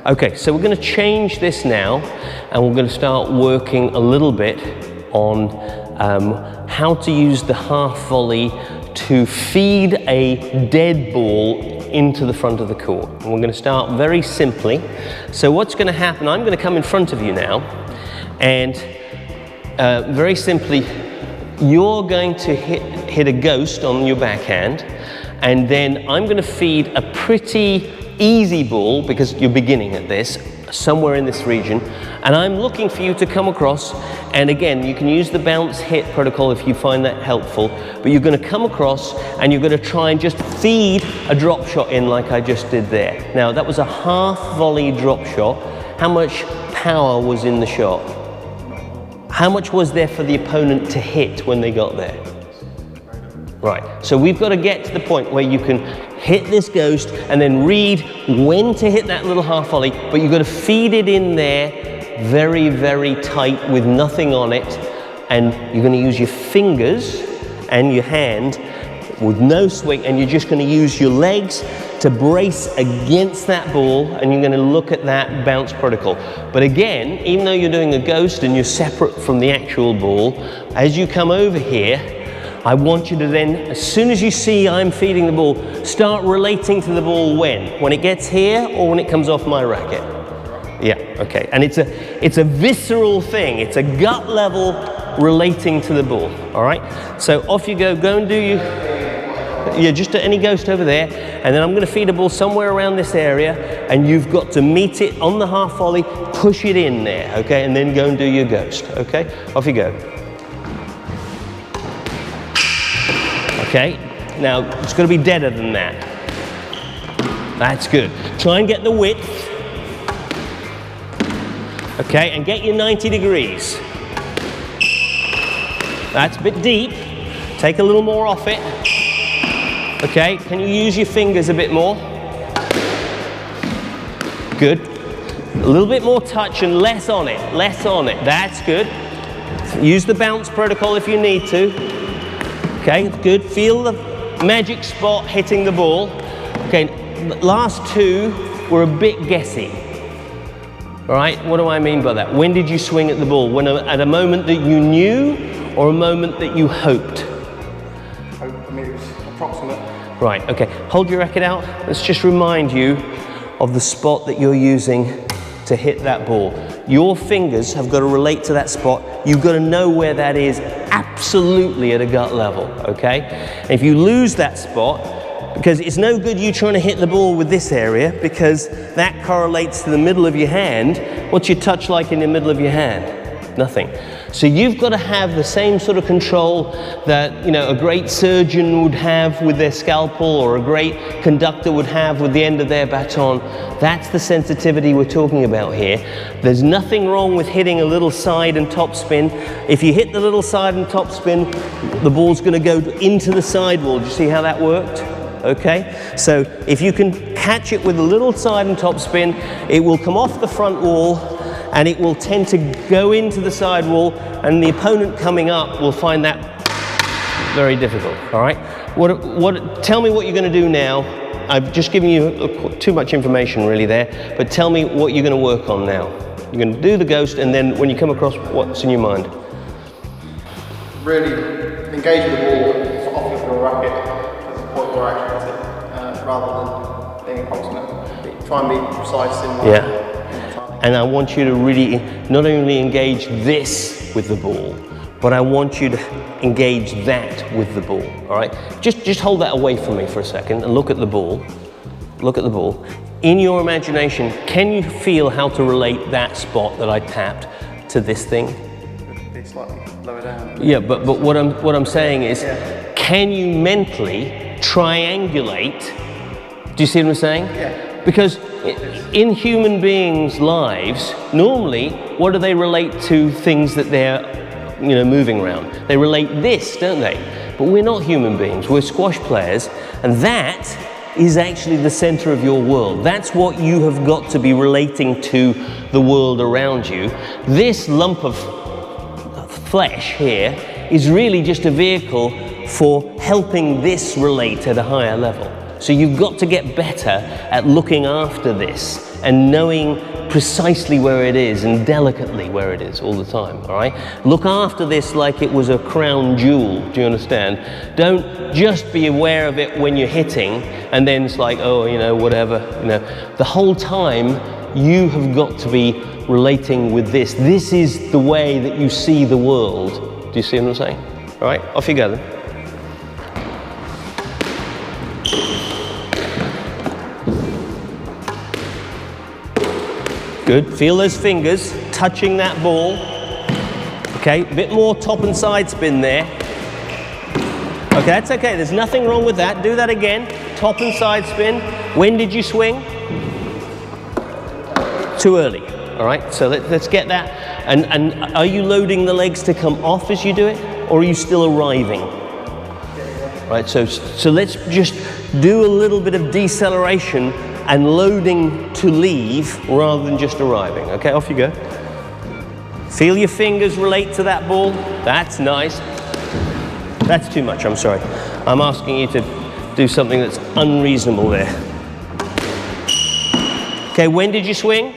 Okay, so we're going to change this now, and we're going to start working a little bit on how to use the half volley to feed a dead ball into the front of the court. And we're going to start very simply. So what's going to happen, I'm going to come in front of you now, and very simply, you're going to hit a ghost on your backhand, and then I'm going to feed a pretty easy ball, because you're beginning at this, somewhere in this region, and I'm looking for you to come across, and again, you can use the bounce hit protocol if you find that helpful, but you're going to come across and you're going to try and just feed a drop shot in like I just did there. Now, that was a half volley drop shot. How much power was in the shot? How much was there for the opponent to hit when they got there? Right, so we've got to get to the point where you can hit this ghost and then read when to hit that little half volley, but you've got to feed it in there very, very tight with nothing on it, and you're going to use your fingers and your hand with no swing, and you're just going to use your legs to brace against that ball, and you're going to look at that bounce protocol. But again, even though you're doing a ghost and you're separate from the actual ball, as you come over here, I want you to then, as soon as you see I'm feeding the ball, start relating to the ball when it gets here or when it comes off my racket. Yeah, okay. And it's a visceral thing. It's a gut level relating to the ball. All right. So off you go. Go and do just any ghost over there, and then I'm going to feed a ball somewhere around this area, and you've got to meet it on the half volley, push it in there, okay, and then go and do your ghost. Okay. Off you go. Okay, now it's going to be deader than that. That's good. Try and get the width. Okay, and get your 90 degrees. That's a bit deep. Take a little more off it. Okay, can you use your fingers a bit more? Good. A little bit more touch and less on it. Less on it. That's good. Use the bounce protocol if you need to. Okay, good. Feel the magic spot hitting the ball. Okay, last two were a bit guessy. All right, what do I mean by that? When did you swing at the ball? At a moment that you knew, or a moment that you hoped? I mean, it was approximate. Right, okay. Hold your racket out. Let's just remind you of the spot that you're using to hit that ball. Your fingers have got to relate to that spot. You've got to know where that is absolutely at a gut level, okay? And if you lose that spot, because it's no good you trying to hit the ball with this area, because that correlates to the middle of your hand. What's your touch like in the middle of your hand? Nothing. So you've got to have the same sort of control that, you know, a great surgeon would have with their scalpel, or a great conductor would have with the end of their baton. That's the sensitivity we're talking about here. There's nothing wrong with hitting a little side and top spin. If you hit the little side and top spin, the ball's going to go into the sidewall. Do you see how that worked? Okay, so if you can catch it with a little side and top spin, it will come off the front wall, and it will tend to go into the sidewall, and the opponent coming up will find that very difficult. All right, tell me what you're going to do now. I've just given you too much information really there, but tell me what you're going to work on now. You're going to do the ghost, and then when you come across, what's in your mind? Really engage with the ball off of your racket at the point where I actually hit it, rather than being approximate. Try and be precise in my timing. And I want you to really not only engage this with the ball, but I want you to engage that with the ball, all right? Just hold that away from me for a second and look at the ball. Look at the ball. In your imagination, can you feel how to relate that spot that I tapped to this thing? Be slightly lower down. Yeah, but what I'm saying is, can you mentally triangulate? Do you see what I'm saying? Yeah. Because in human beings' lives, normally, what do they relate to things that they're moving around? They relate this, don't they? But we're not human beings, we're squash players, and that is actually the center of your world. That's what you have got to be relating to the world around you. This lump of flesh here is really just a vehicle for helping this relate at a higher level. So you've got to get better at looking after this and knowing precisely where it is and delicately where it is all the time, all right? Look after this like it was a crown jewel, do you understand? Don't just be aware of it when you're hitting and then it's like, oh, you know, whatever, you know. The whole time you have got to be relating with this. This is the way that you see the world. Do you see what I'm saying? All right, off you go then. Good, feel those fingers touching that ball. Okay, a bit more top and side spin there. Okay, that's okay, there's nothing wrong with that. Do that again, top and side spin. When did you swing? Too early, all right? So let's get that. And are you loading the legs to come off as you do it? Or are you still arriving? Right, so let's just do a little bit of deceleration and loading to leave rather than just arriving. Okay, off you go. Feel your fingers relate to that ball. That's nice. That's too much, I'm sorry. I'm asking you to do something that's unreasonable there. Okay, when did you swing?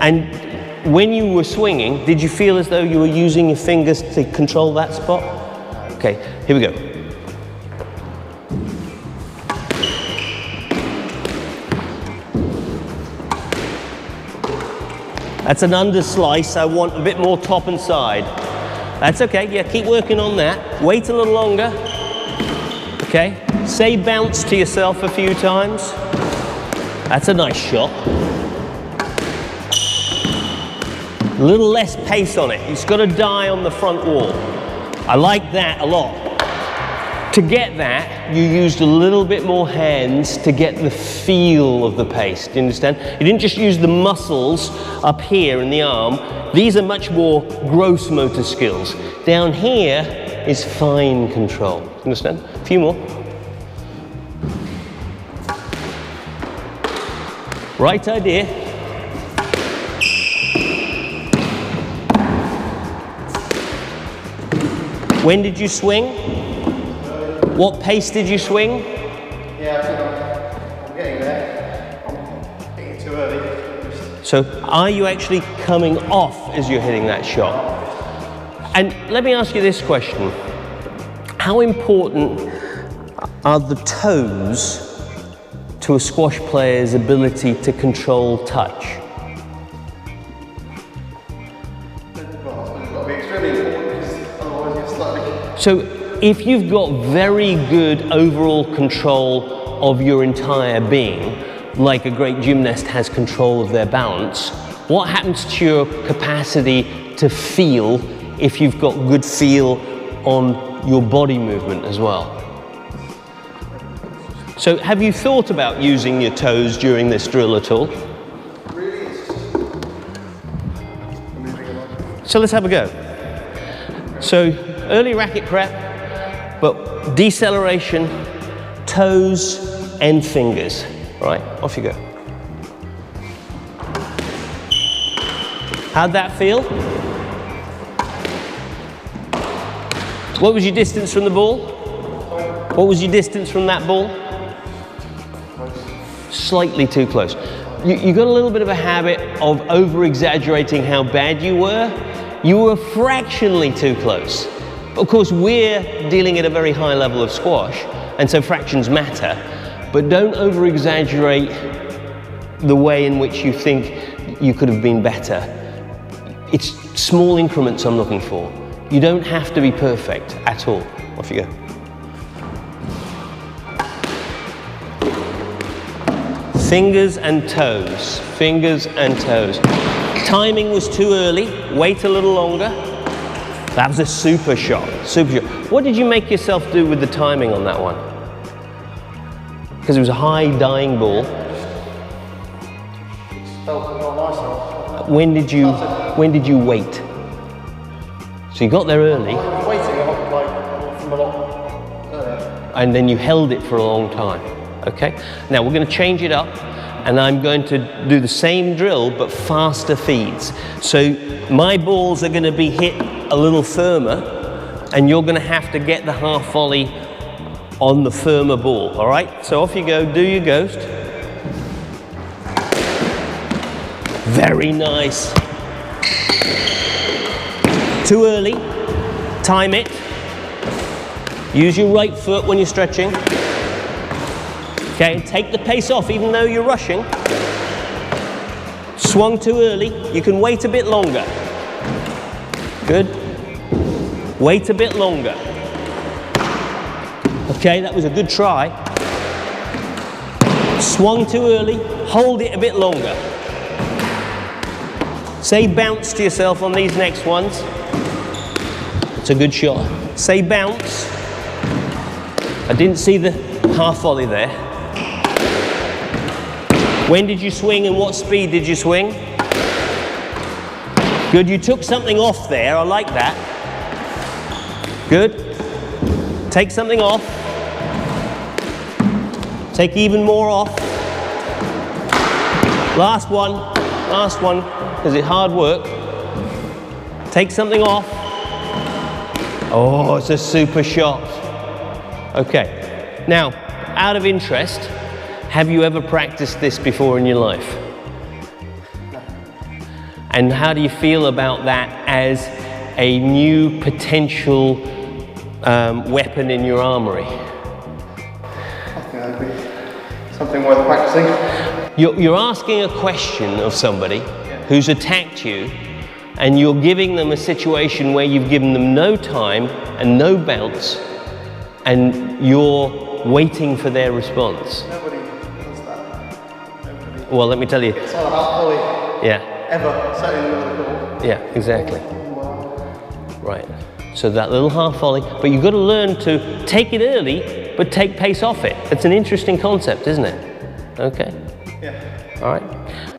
And when you were swinging, did you feel as though you were using your fingers to control that spot? Okay, here we go. That's an underslice. I want a bit more top and side. That's okay, yeah, keep working on that. Wait a little longer. Okay, say bounce to yourself a few times. That's a nice shot. A little less pace on it. It's got to die on the front wall. I like that a lot. To get that, you used a little bit more hands to get the feel of the pace. Do you understand? You didn't just use the muscles up here in the arm. These are much more gross motor skills. Down here is fine control. Do you understand? A few more. Right idea. When did you swing? What pace did you swing? Yeah, I think I'm getting there. I'm hitting it too early. So are you actually coming off as you're hitting that shot? And let me ask you this question. How important are the toes to a squash player's ability to control touch? Well, it's got to be extremely important because otherwise you're slightly... So if you've got very good overall control of your entire being, like a great gymnast has control of their balance, what happens to your capacity to feel if you've got good feel on your body movement as well? So have you thought about using your toes during this drill at all? Really, it's just moving along. So let's have a go. So early racket prep, but deceleration, toes and fingers. Right, off you go. How'd that feel? What was your distance from the ball? What was your distance from that ball? Slightly too close. You got a little bit of a habit of over-exaggerating how bad you were. You were fractionally too close. Of course, we're dealing at a very high level of squash, and so fractions matter, but don't over-exaggerate the way in which you think you could have been better. It's small increments I'm looking for. You don't have to be perfect at all. Off you go. Fingers and toes, fingers and toes. Timing was too early, wait a little longer. That was a super shot, super shot. What did you make yourself do with the timing on that one? Because it was a high dying ball. When did you wait? So you got there early. I was waiting from a lot earlier. And then you held it for a long time. Okay? Now we're going to change it up, and I'm going to do the same drill but faster feeds. So my balls are going to be hit a little firmer, and you're going to have to get the half volley on the firmer ball. All right? So off you go, do your ghost. Very nice. Too early. Time it. Use your right foot when you're stretching. Okay, and take the pace off even though you're rushing. Swung too early. You can wait a bit longer. Good. Wait a bit longer. Okay, that was a good try. Swung too early. Hold it a bit longer. Say bounce to yourself on these next ones. It's a good shot. Say bounce. I didn't see the half volley there. When did you swing and what speed did you swing? Good, you took something off there, I like that. Good. Take something off. Take even more off. Last one, because it's hard work. Take something off. Oh, it's a super shot. Okay, now, out of interest, have you ever practiced this before in your life? No. And how do you feel about that as a new potential weapon in your armory? I think that'd be something worth practicing. You're asking a question of somebody who's attacked you, and you're giving them a situation where you've given them no time and no bounce, and you're waiting for their response. Nobody does that. Nobody. Well, let me tell you. It's not a half volley. Yeah. Ever set in the middle of the court. Yeah, exactly. Right. So that little half volley, but you've got to learn to take it early, but take pace off it. It's an interesting concept, isn't it? Okay. Yeah. All right.